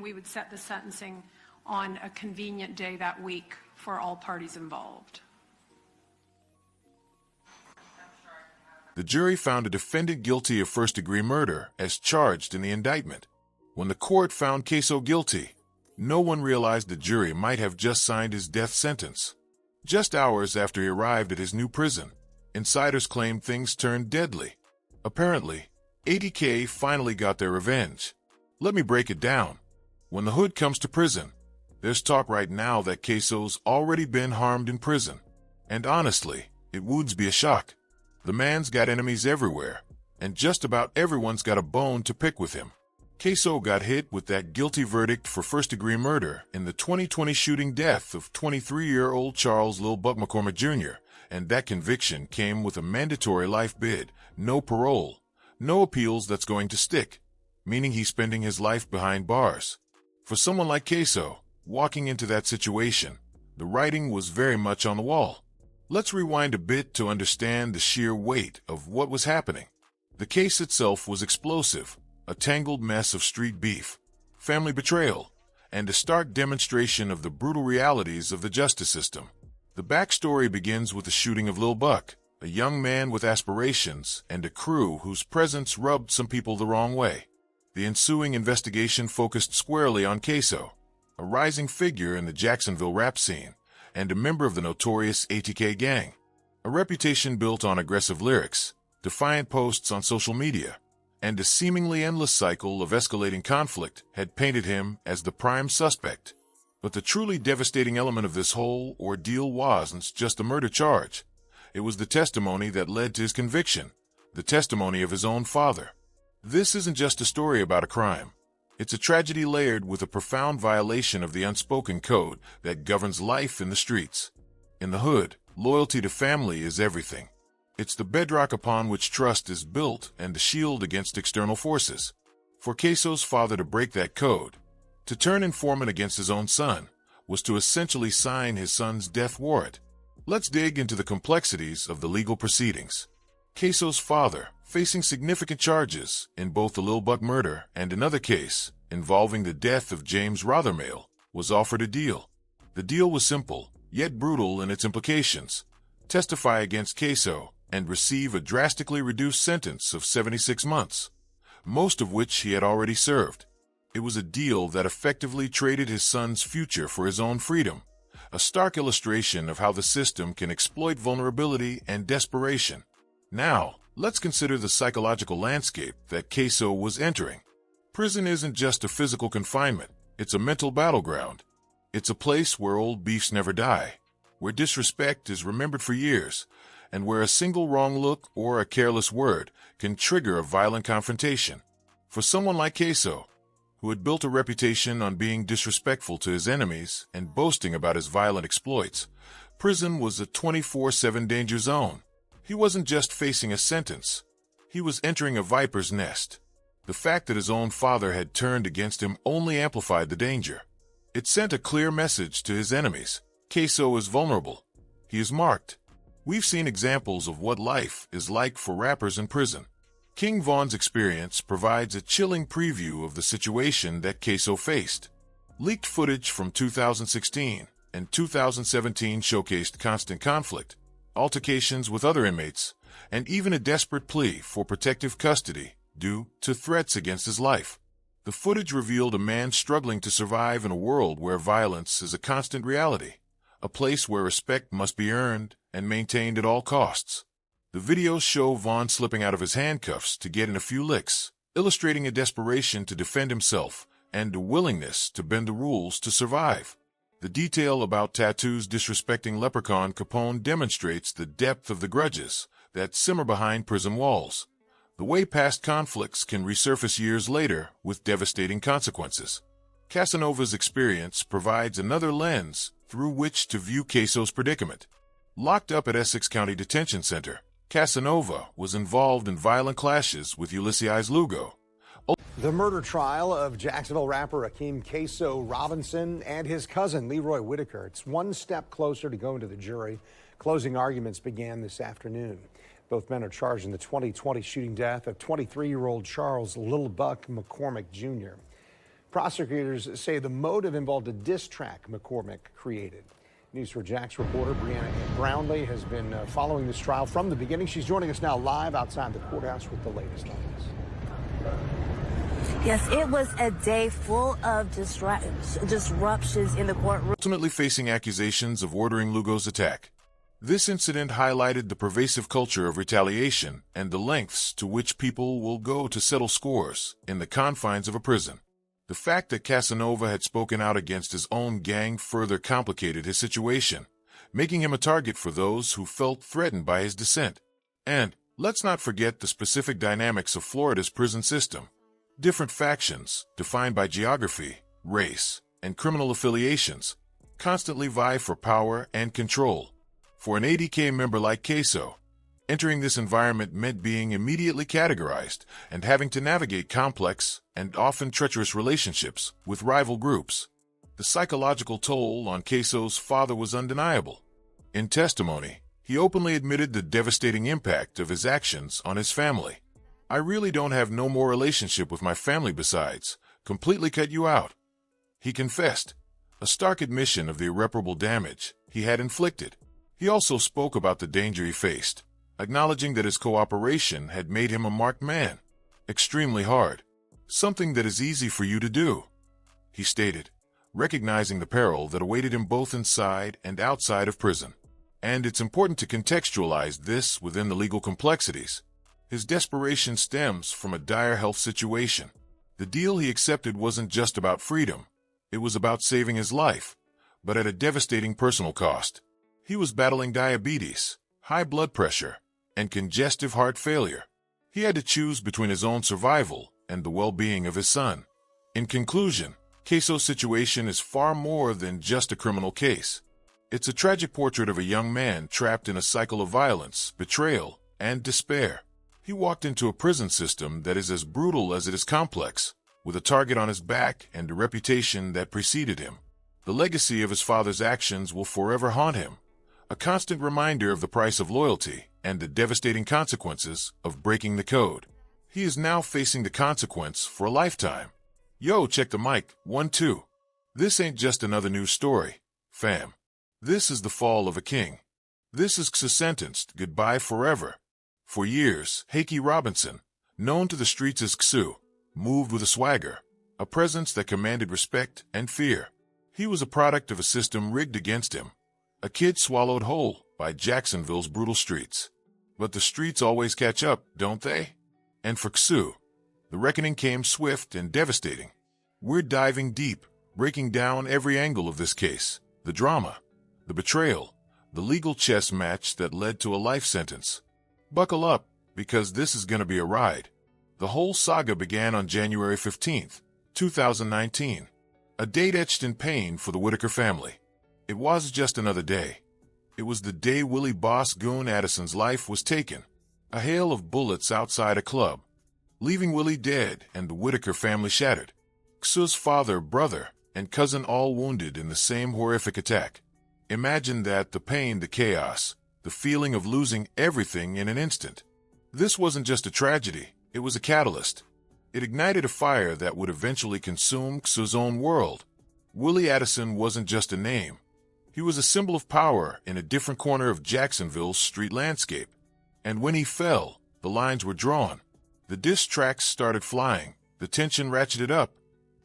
we would set the sentencing on a convenient day that week for all parties involved. The jury found a defendant guilty of first-degree murder as charged in the indictment. When the court found Ksoo guilty, no one realized the jury might have just signed his death sentence. Just hours after he arrived at his new prison, insiders claimed things turned deadly. Apparently, ATK finally got their revenge. Let me break it down. When the hood comes to prison, there's talk right now that Ksoo's already been harmed in prison. And honestly, it would be a shock. The man's got enemies everywhere, and just about everyone's got a bone to pick with him. Ksoo got hit with that guilty verdict for first-degree murder in the 2020 shooting death of 23-year-old Charles Lil Buck McCormick Jr., and that conviction came with a mandatory life bid, no parole, no appeals that's going to stick, meaning he's spending his life behind bars. For someone like Ksoo, walking into that situation, the writing was very much on the wall. Let's rewind a bit to understand the sheer weight of what was happening. The case itself was explosive, a tangled mess of street beef, family betrayal, and a stark demonstration of the brutal realities of the justice system. The backstory begins with the shooting of Lil Buck, a young man with aspirations and a crew whose presence rubbed some people the wrong way. The ensuing investigation focused squarely on Ksoo, a rising figure in the Jacksonville rap scene, and a member of the notorious ATK gang. A reputation built on aggressive lyrics, defiant posts on social media, and a seemingly endless cycle of escalating conflict had painted him as the prime suspect. But the truly devastating element of this whole ordeal wasn't just a murder charge. It was the testimony that led to his conviction, the testimony of his own father. This isn't just a story about a crime. It's a tragedy layered with a profound violation of the unspoken code that governs life in the streets. In the hood, loyalty to family is everything. It's the bedrock upon which trust is built and the shield against external forces. For Ksoo's father to break that code, to turn informant against his own son, was to essentially sign his son's death warrant. Let's dig into the complexities of the legal proceedings. Ksoo's father, facing significant charges in both the Lil Buck murder and another case involving the death of James Rothermale, was offered a deal. The deal was simple, yet brutal in its implications. Testify against Ksoo and receive a drastically reduced sentence of 76 months, most of which he had already served. It was a deal that effectively traded his son's future for his own freedom, a stark illustration of how the system can exploit vulnerability and desperation. Now, let's consider the psychological landscape that Ksoo was entering. Prison isn't just a physical confinement, it's a mental battleground. It's a place where old beefs never die, where disrespect is remembered for years, and where a single wrong look or a careless word can trigger a violent confrontation. For someone like Ksoo, who had built a reputation on being disrespectful to his enemies and boasting about his violent exploits, prison was a 24/7 danger zone. He wasn't just facing a sentence. He was entering a viper's nest. The fact that his own father had turned against him only amplified the danger. It sent a clear message to his enemies. Ksoo is vulnerable. He is marked. We've seen examples of what life is like for rappers in prison. King Von's experience provides a chilling preview of the situation that Ksoo faced. Leaked footage from 2016 and 2017 showcased constant conflict, altercations with other inmates, and even a desperate plea for protective custody due to threats against his life. The footage revealed a man struggling to survive in a world where violence is a constant reality, a place where respect must be earned and maintained at all costs. The videos show Von slipping out of his handcuffs to get in a few licks, illustrating a desperation to defend himself and a willingness to bend the rules to survive. The detail about tattoos disrespecting Leprechaun Capone demonstrates the depth of the grudges that simmer behind prison walls, the way past conflicts can resurface years later with devastating consequences. Casanova's experience provides another lens through which to view Ksoo's predicament. Locked up at Essex County Detention Center, Casanova was involved in violent clashes with Ulysses Lugo. The murder trial of Jacksonville rapper Hakeem Ksoo Robinson and his cousin Leroy Whitaker. It's one step closer to going to the jury. Closing arguments began this afternoon. Both men are charged in the 2020 shooting death of 23-year-old Charles Lil Buck McCormick Jr. Prosecutors say the motive involved a diss track McCormick created. News 4 Jax reporter Brianna Brownlee has been following this trial from the beginning. She's joining us now live outside the courthouse with the latest on this. Yes, it was a day full of disruptions in the courtroom. Ultimately facing accusations of ordering Lugo's attack. This incident highlighted the pervasive culture of retaliation and the lengths to which people will go to settle scores in the confines of a prison. The fact that Casanova had spoken out against his own gang further complicated his situation, making him a target for those who felt threatened by his dissent. And let's not forget the specific dynamics of Florida's prison system. Different factions, defined by geography, race, and criminal affiliations, constantly vie for power and control. For an ATK member like Ksoo, entering this environment meant being immediately categorized and having to navigate complex and often treacherous relationships with rival groups. The psychological toll on Ksoo's father was undeniable. In testimony, he openly admitted the devastating impact of his actions on his family. "I really don't have no more relationship with my family besides completely cut you out," he confessed, a stark admission of the irreparable damage he had inflicted. He also spoke about the danger he faced, acknowledging that his cooperation had made him a marked man. "Extremely hard. Something that is easy for you to do," he stated, recognizing the peril that awaited him both inside and outside of prison. And it's important to contextualize this within the legal complexities. His desperation stems from a dire health situation. The deal he accepted wasn't just about freedom. It was about saving his life, but at a devastating personal cost. He was battling diabetes, high blood pressure, and congestive heart failure. He had to choose between his own survival and the well-being of his son. In conclusion, Ksoo's situation is far more than just a criminal case. It's a tragic portrait of a young man trapped in a cycle of violence, betrayal, and despair. He walked into a prison system that is as brutal as it is complex, with a target on his back and a reputation that preceded him. The legacy of his father's actions will forever haunt him, a constant reminder of the price of loyalty and the devastating consequences of breaking the code. He is now facing the consequence for a lifetime. Yo, check the mic, 1-2. This ain't just another news story, fam. This is the fall of a king. This is Ksoo sentenced goodbye forever. For years, Hakeem Robinson, known to the streets as Ksoo, moved with a swagger, a presence that commanded respect and fear. He was a product of a system rigged against him, a kid swallowed whole by Jacksonville's brutal streets. But the streets always catch up, don't they? And for Ksoo, the reckoning came swift and devastating. We're diving deep, breaking down every angle of this case, the drama, the betrayal, the legal chess match that led to a life sentence. Buckle up, because this is going to be a ride. The whole saga began on January 15th, 2019, a date etched in pain for the Whitaker family. It was just another day. It was the day Willie Boss Goon Addison's life was taken, a hail of bullets outside a club, leaving Willie dead and the Whitaker family shattered. Ksoo's father, brother, and cousin all wounded in the same horrific attack. Imagine that, the pain, the chaos, the feeling of losing everything in an instant. This wasn't just a tragedy, it was a catalyst. It ignited a fire that would eventually consume Ksoo's own world. Willie Addison wasn't just a name. He was a symbol of power in a different corner of Jacksonville's street landscape. And when he fell, the lines were drawn. The diss tracks started flying, the tension ratcheted up,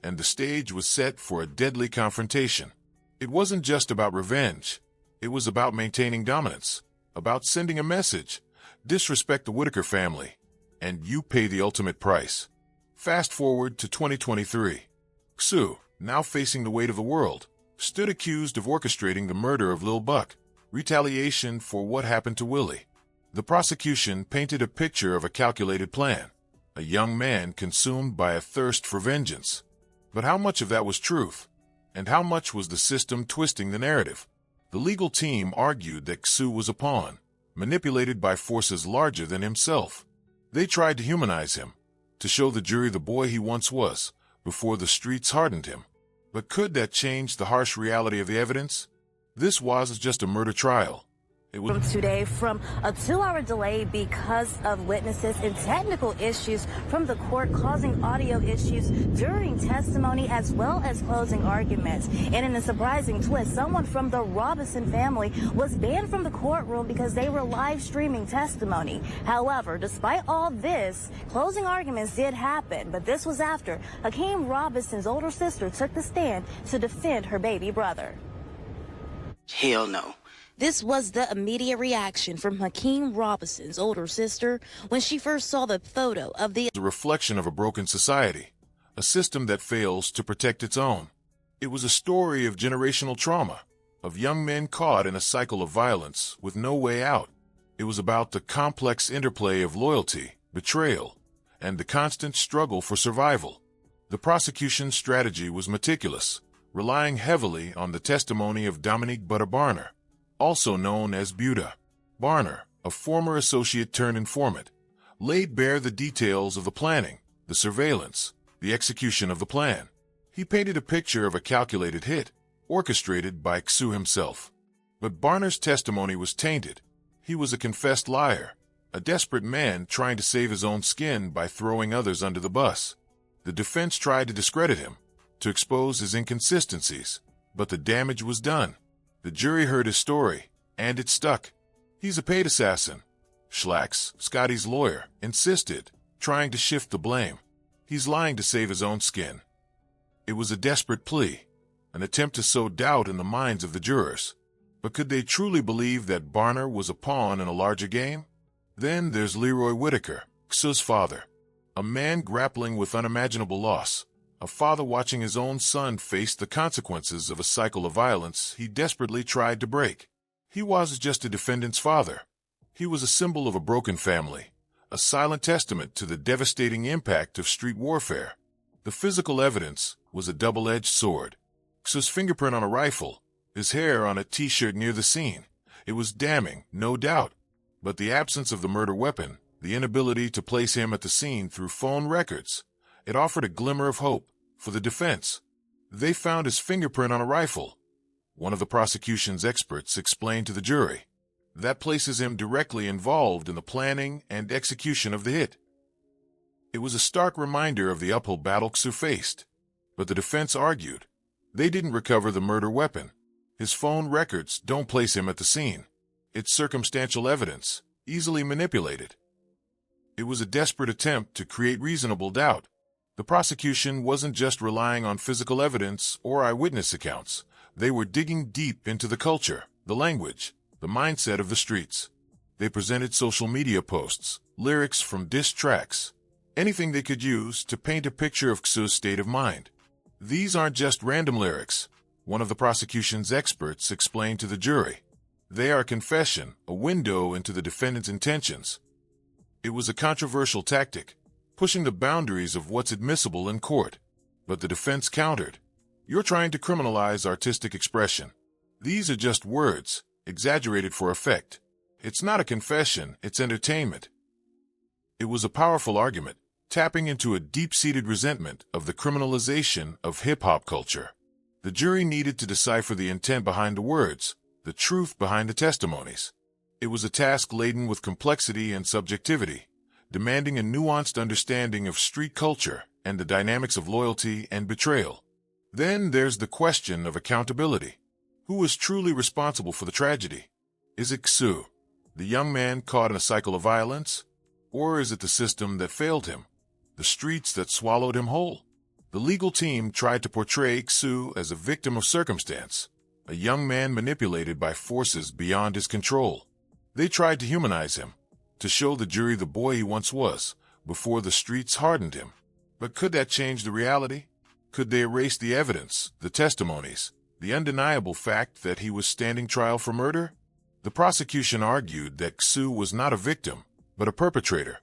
and the stage was set for a deadly confrontation. It wasn't just about revenge. It was about maintaining dominance, about sending a message: disrespect the Whitaker family, and you pay the ultimate price. Fast forward to 2023. Ksoo, now facing the weight of the world, stood accused of orchestrating the murder of Lil Buck, retaliation for what happened to Willie. The prosecution painted a picture of a calculated plan, a young man consumed by a thirst for vengeance. But how much of that was truth? And how much was the system twisting the narrative? The legal team argued that Ksoo was a pawn, manipulated by forces larger than himself. They tried to humanize him, to show the jury the boy he once was, before the streets hardened him. But could that change the harsh reality of the evidence? This was just a murder trial. It was Today from a 2-hour delay because of witnesses and technical issues from the court causing audio issues during testimony as well as closing arguments. And in a surprising twist, someone from the Robinson family was banned from the courtroom because they were live streaming testimony. However, despite all this, closing arguments did happen, but this was after Hakeem Robinson's older sister took the stand to defend her baby brother. Hell no. This was the immediate reaction from Hakeem Robinson's older sister when she first saw the photo of the a reflection of a broken society, a system that fails to protect its own. It was a story of generational trauma, of young men caught in a cycle of violence with no way out. It was about the complex interplay of loyalty, betrayal, and the constant struggle for survival. The prosecution's strategy was meticulous, relying heavily on the testimony of Dominique Barner, also known as Buda. Barner, a former associate turned informant, laid bare the details of the planning, the surveillance, the execution of the plan. He painted a picture of a calculated hit, orchestrated by Ksoo himself. But Barner's testimony was tainted. He was a confessed liar, a desperate man trying to save his own skin by throwing others under the bus. The defense tried to discredit him, to expose his inconsistencies, but the damage was done. The jury heard his story, and it stuck. He's a paid assassin. Schlax, Scotty's lawyer, insisted, trying to shift the blame. He's lying to save his own skin. It was a desperate plea, an attempt to sow doubt in the minds of the jurors. But could they truly believe that Barner was a pawn in a larger game? Then there's Leroy Whitaker, Ksoo's father, a man grappling with unimaginable loss. A father watching his own son face the consequences of a cycle of violence he desperately tried to break. He wasn't just a defendant's father. He was a symbol of a broken family, a silent testament to the devastating impact of street warfare. The physical evidence was a double-edged sword. Ksoo's fingerprint on a rifle, his hair on a t-shirt near the scene. It was damning, no doubt. But the absence of the murder weapon, the inability to place him at the scene through phone records, it offered a glimmer of hope for the defense. They found his fingerprint on a rifle. One of the prosecution's experts explained to the jury. That places him directly involved in the planning and execution of the hit. It was a stark reminder of the uphill battle Ksoo faced. But the defense argued. They didn't recover the murder weapon. His phone records don't place him at the scene. It's circumstantial evidence, easily manipulated. It was a desperate attempt to create reasonable doubt. The prosecution wasn't just relying on physical evidence or eyewitness accounts. They were digging deep into the culture, the language, the mindset of the streets. They presented social media posts, lyrics from diss tracks, anything they could use to paint a picture of Ksoo's state of mind. These aren't just random lyrics, one of the prosecution's experts explained to the jury. They are a confession, a window into the defendant's intentions. It was a controversial tactic, pushing the boundaries of what's admissible in court. But the defense countered. You're trying to criminalize artistic expression. These are just words, exaggerated for effect. It's not a confession, it's entertainment. It was a powerful argument, tapping into a deep-seated resentment of the criminalization of hip-hop culture. The jury needed to decipher the intent behind the words, the truth behind the testimonies. It was a task laden with complexity and subjectivity, demanding a nuanced understanding of street culture and the dynamics of loyalty and betrayal. Then there's the question of accountability. Who is truly responsible for the tragedy? Is it Ksoo, the young man caught in a cycle of violence? Or is it the system that failed him, the streets that swallowed him whole? The legal team tried to portray Ksoo as a victim of circumstance, a young man manipulated by forces beyond his control. They tried to humanize him, to show the jury the boy he once was, before the streets hardened him. But could that change the reality? Could they erase the evidence, the testimonies, the undeniable fact that he was standing trial for murder? The prosecution argued that Ksoo was not a victim, but a perpetrator.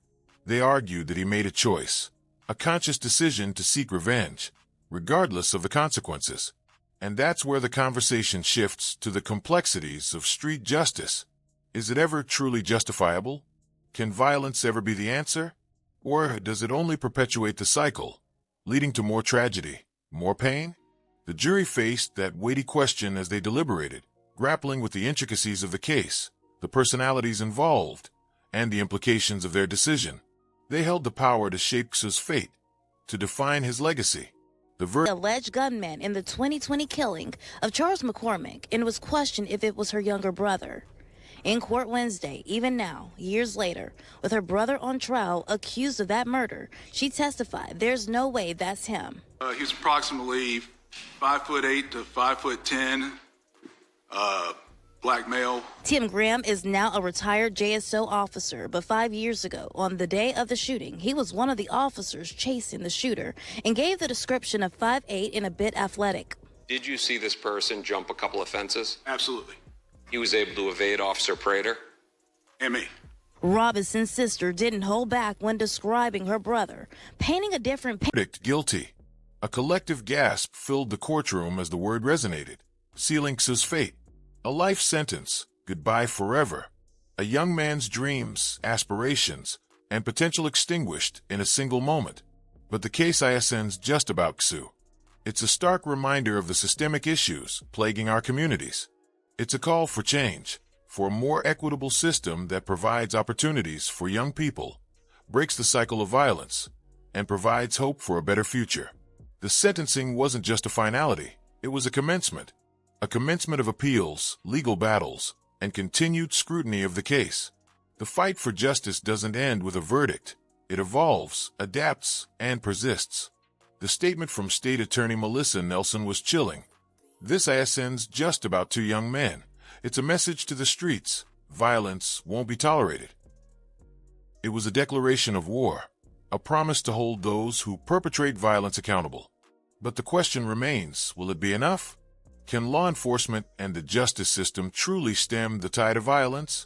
They argued that he made a choice, a conscious decision to seek revenge, regardless of the consequences. And that's where the conversation shifts to the complexities of street justice. Is it ever truly justifiable? Can violence ever be the answer? Or does it only perpetuate the cycle, leading to more tragedy, more pain? The jury faced that weighty question as they deliberated, grappling with the intricacies of the case, the personalities involved, and the implications of their decision. They held the power to shape Ksoo's fate, to define his legacy. The alleged gunman in the 2020 killing of Charles McCormick, and it was questioned if it was her younger brother. In court Wednesday, even now, years later, with her brother on trial accused of that murder, she testified there's no way that's him. He's approximately 5'8" to 5'10", black male. Tim Graham is now a retired JSO officer, but 5 years ago, on the day of the shooting, he was one of the officers chasing the shooter and gave the description of 5'8" and a bit athletic. Did you see this person jump a couple of fences? Absolutely. He was able to evade Officer Prater? And me. Robinson's sister didn't hold back when describing her brother, painting a different verdict guilty. A collective gasp filled the courtroom as the word resonated, sealing Ksoo's fate. A life sentence, goodbye forever. A young man's dreams, aspirations, and potential extinguished in a single moment. But the case isn't just about Ksoo. It's a stark reminder of the systemic issues plaguing our communities. It's a call for change, for a more equitable system that provides opportunities for young people, breaks the cycle of violence, and provides hope for a better future. The sentencing wasn't just a finality, it was a commencement of appeals, legal battles, and continued scrutiny of the case. The fight for justice doesn't end with a verdict. It evolves, adapts, and persists. The statement from State Attorney Melissa Nelson was chilling. This isn't just about two young men. It's a message to the streets. Violence won't be tolerated. It was a declaration of war, a promise to hold those who perpetrate violence accountable. But the question remains, will it be enough? Can law enforcement and the justice system truly stem the tide of violence?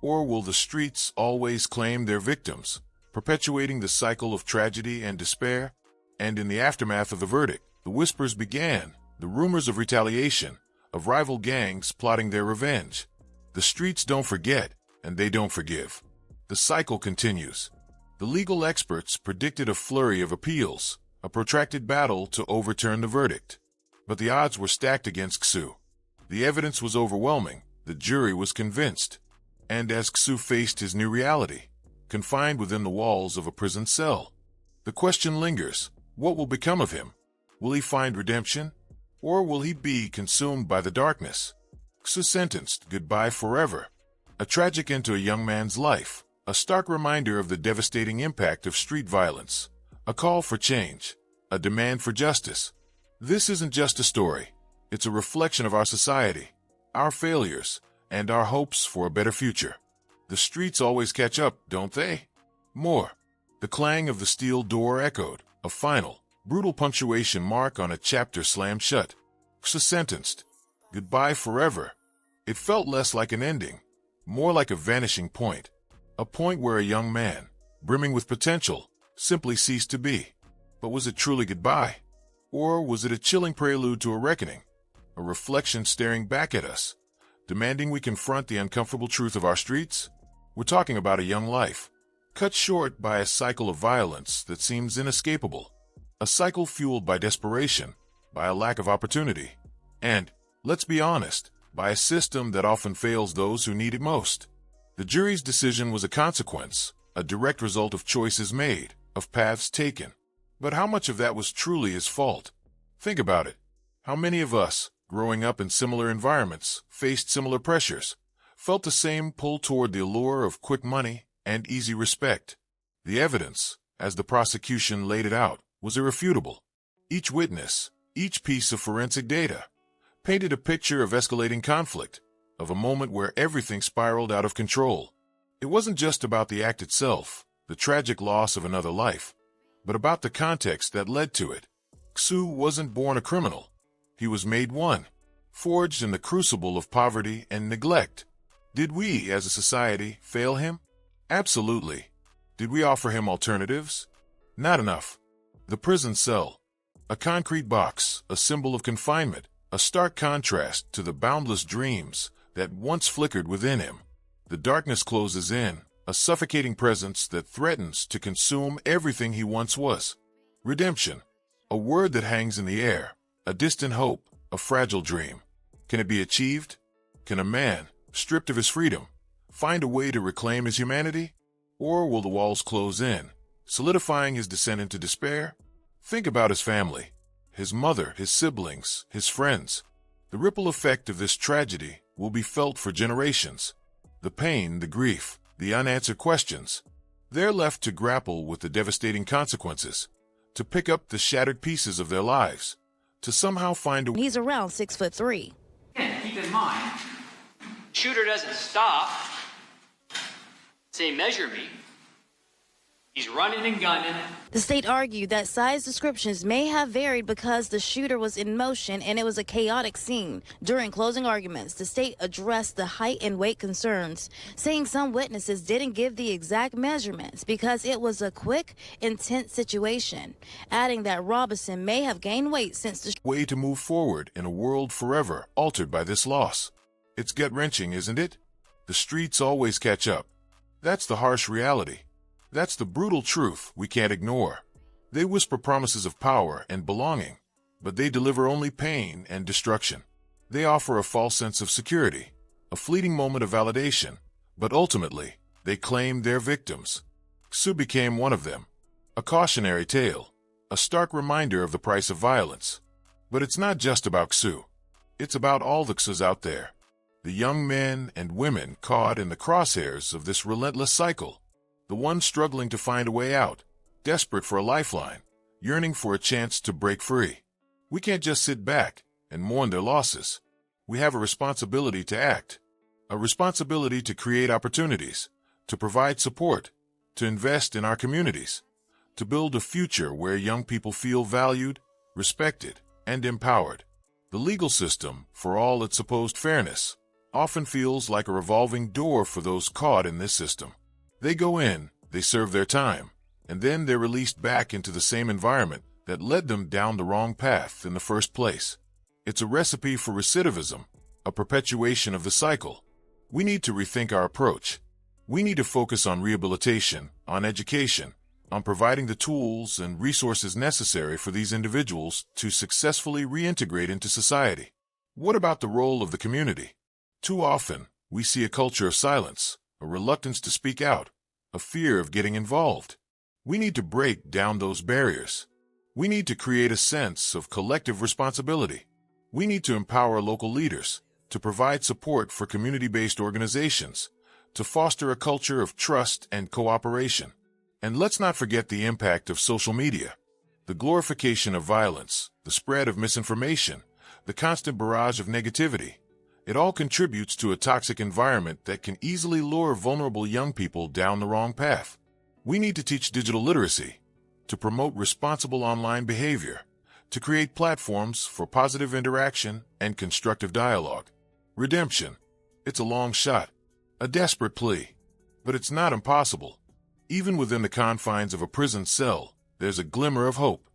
Or will the streets always claim their victims, perpetuating the cycle of tragedy and despair? And in the aftermath of the verdict, the whispers began, the rumors of retaliation, of rival gangs plotting their revenge. The streets don't forget, and they don't forgive. The cycle continues. The legal experts predicted a flurry of appeals, a protracted battle to overturn the verdict. But the odds were stacked against Ksoo. The evidence was overwhelming. The jury was convinced. And as Ksoo faced his new reality, confined within the walls of a prison cell, the question lingers, what will become of him? Will he find redemption? Or will he be consumed by the darkness? Ksoo sentenced, goodbye forever. A tragic end to a young man's life, a stark reminder of the devastating impact of street violence, a call for change, a demand for justice. This isn't just a story. It's a reflection of our society, our failures, and our hopes for a better future. The streets always catch up, don't they? More. The clang of the steel door echoed, a final, brutal punctuation mark on a chapter slammed shut. Ksoo sentenced. Goodbye forever. It felt less like an ending, more like a vanishing point. A point where a young man, brimming with potential, simply ceased to be. But was it truly goodbye? Or was it a chilling prelude to a reckoning? A reflection staring back at us, demanding we confront the uncomfortable truth of our streets? We're talking about a young life, cut short by a cycle of violence that seems inescapable. A cycle fueled by desperation, by a lack of opportunity, and, let's be honest, by a system that often fails those who need it most. The jury's decision was a consequence, a direct result of choices made, of paths taken. But how much of that was truly his fault? Think about it. How many of us, growing up in similar environments, faced similar pressures, felt the same pull toward the allure of quick money and easy respect? The evidence, as the prosecution laid it out, was irrefutable. Each witness, each piece of forensic data, painted a picture of escalating conflict, of a moment where everything spiraled out of control. It wasn't just about the act itself, the tragic loss of another life, but about the context that led to it. Ksoo wasn't born a criminal. He was made one, forged in the crucible of poverty and neglect. Did we, as a society, fail him? Absolutely. Did we offer him alternatives? Not enough. The prison cell, a concrete box, a symbol of confinement, a stark contrast to the boundless dreams that once flickered within him. The darkness closes in, a suffocating presence that threatens to consume everything he once was. Redemption, a word that hangs in the air, a distant hope, a fragile dream. Can it be achieved? Can a man, stripped of his freedom, find a way to reclaim his humanity? Or will the walls close in, solidifying his descent into despair? Think about his family, his mother, his siblings, his friends. The ripple effect of this tragedy will be felt for generations. The pain, the grief, the unanswered questions. They're left to grapple with the devastating consequences, to pick up the shattered pieces of their lives, to somehow find a way. He's around 6'3". Again, keep in mind, shooter doesn't stop, say measure me. He's running and gunning. The state argued that size descriptions may have varied because the shooter was in motion and it was a chaotic scene. During closing arguments, the state addressed the height and weight concerns, saying some witnesses didn't give the exact measurements because it was a quick, intense situation, adding that Robinson may have gained weight since the way to move forward in a world forever altered by this loss. It's gut-wrenching, isn't it? The streets always catch up. That's the harsh reality. That's the brutal truth we can't ignore. They whisper promises of power and belonging, but they deliver only pain and destruction. They offer a false sense of security, a fleeting moment of validation, but ultimately, they claim their victims. Ksoo became one of them. A cautionary tale, a stark reminder of the price of violence. But it's not just about Ksoo. It's about all the Ksoos out there. The young men and women caught in the crosshairs of this relentless cycle. The ones struggling to find a way out, desperate for a lifeline, yearning for a chance to break free. We can't just sit back and mourn their losses. We have a responsibility to act, a responsibility to create opportunities, to provide support, to invest in our communities, to build a future where young people feel valued, respected, and empowered. The legal system, for all its supposed fairness, often feels like a revolving door for those caught in this system. They go in, they serve their time, and then they're released back into the same environment that led them down the wrong path in the first place. It's a recipe for recidivism, a perpetuation of the cycle. We need to rethink our approach. We need to focus on rehabilitation, on education, on providing the tools and resources necessary for these individuals to successfully reintegrate into society. What about the role of the community? Too often, we see a culture of silence, a reluctance to speak out, a fear of getting involved. We need to break down those barriers. We need to create a sense of collective responsibility. We need to empower local leaders, to provide support for community-based organizations, to foster a culture of trust and cooperation. And let's not forget the impact of social media. The glorification of violence, the spread of misinformation, the constant barrage of negativity. It all contributes to a toxic environment that can easily lure vulnerable young people down the wrong path. We need to teach digital literacy, to promote responsible online behavior, to create platforms for positive interaction and constructive dialogue. Redemption. It's a long shot, a desperate plea, but it's not impossible. Even within the confines of a prison cell, there's a glimmer of hope,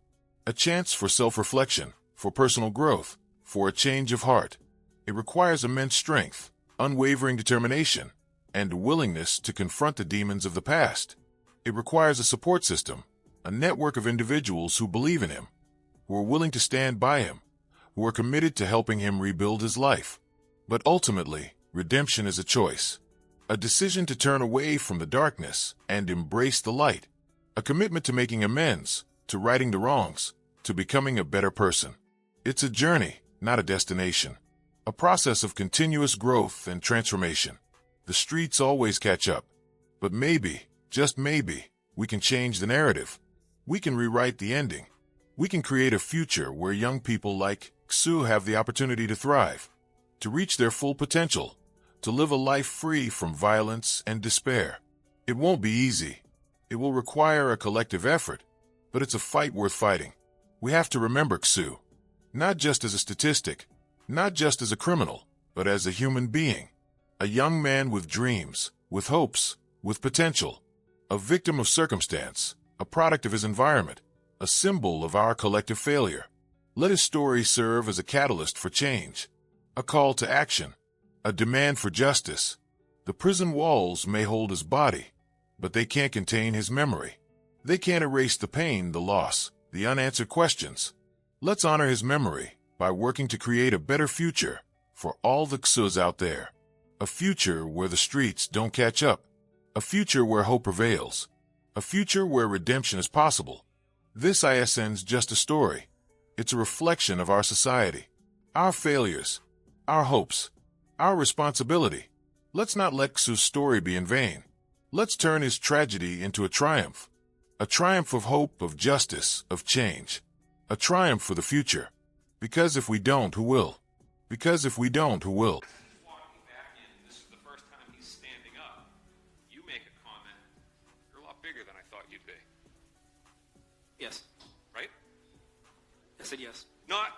a chance for self-reflection, for personal growth, for a change of heart. It requires immense strength, unwavering determination, and a willingness to confront the demons of the past. It requires a support system, a network of individuals who believe in him, who are willing to stand by him, who are committed to helping him rebuild his life. But ultimately, redemption is a choice, a decision to turn away from the darkness and embrace the light, a commitment to making amends, to righting the wrongs, to becoming a better person. It's a journey, not a destination. A process of continuous growth and transformation. The streets always catch up. But maybe, just maybe, we can change the narrative. We can rewrite the ending. We can create a future where young people like Ksoo have the opportunity to thrive, to reach their full potential, to live a life free from violence and despair. It won't be easy. It will require a collective effort, but it's a fight worth fighting. We have to remember Ksoo, not just as a statistic, not just as a criminal, but as a human being, a young man with dreams, with hopes, with potential, a victim of circumstance, a product of his environment, a symbol of our collective failure. Let his story serve as a catalyst for change, a call to action, a demand for justice. The prison walls may hold his body, but they can't contain his memory. They can't erase the pain, the loss, the unanswered questions. Let's honor his memory by working to create a better future for all the Ksoos out there. A future where the streets don't catch up. A future where hope prevails. A future where redemption is possible. This ISN's just a story. It's a reflection of our society. Our failures. Our hopes. Our responsibility. Let's not let Ksoo's story be in vain. Let's turn his tragedy into a triumph. A triumph of hope, of justice, of change. A triumph for the future. Because if we don't, who will? Because if we don't, who will? Walking back in, this is the first time he's standing up. You make a comment. You're a lot bigger than I thought you'd be. Yes. Right? I said yes. Not.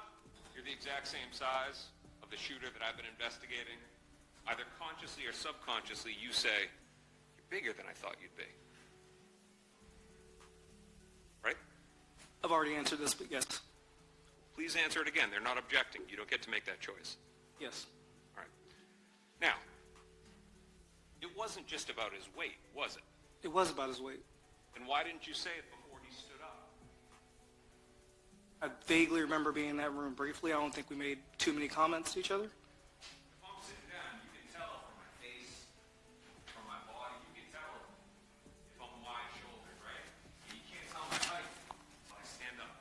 You're the exact same size of the shooter that I've been investigating. Either consciously or subconsciously, you say, you're bigger than I thought you'd be. Right? I've already answered this, but yes. Please answer it again. They're not objecting. You don't get to make that choice. Yes. All right. Now, it wasn't just about his weight, was it? It was about his weight. Then why didn't you say it before he stood up? I vaguely remember being in that room briefly. I don't think we made too many comments to each other. If I'm sitting down, you can tell from my face, from my body, you can tell if I'm wide-shouldered, right? You can't tell my height when I stand up.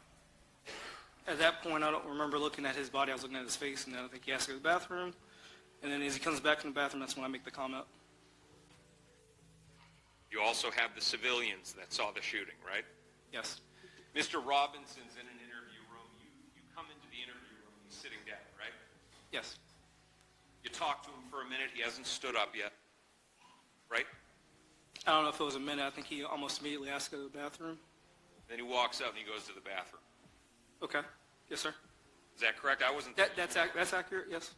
At that point, I don't remember looking at his body. I was looking at his face, and then I think he has to go to the bathroom. And then as he comes back from the bathroom, that's when I make the comment. You also have the civilians that saw the shooting, right? Yes. Mr. Robinson's in an interview room. You come into the interview room, he's sitting down, right? Yes. You talk to him for a minute. He hasn't stood up yet, right? I don't know if it was a minute. I think he almost immediately asked to go to the bathroom. Then he walks out and he goes to the bathroom. Okay. Yes, sir. Is that correct? I wasn't. That's accurate, yes.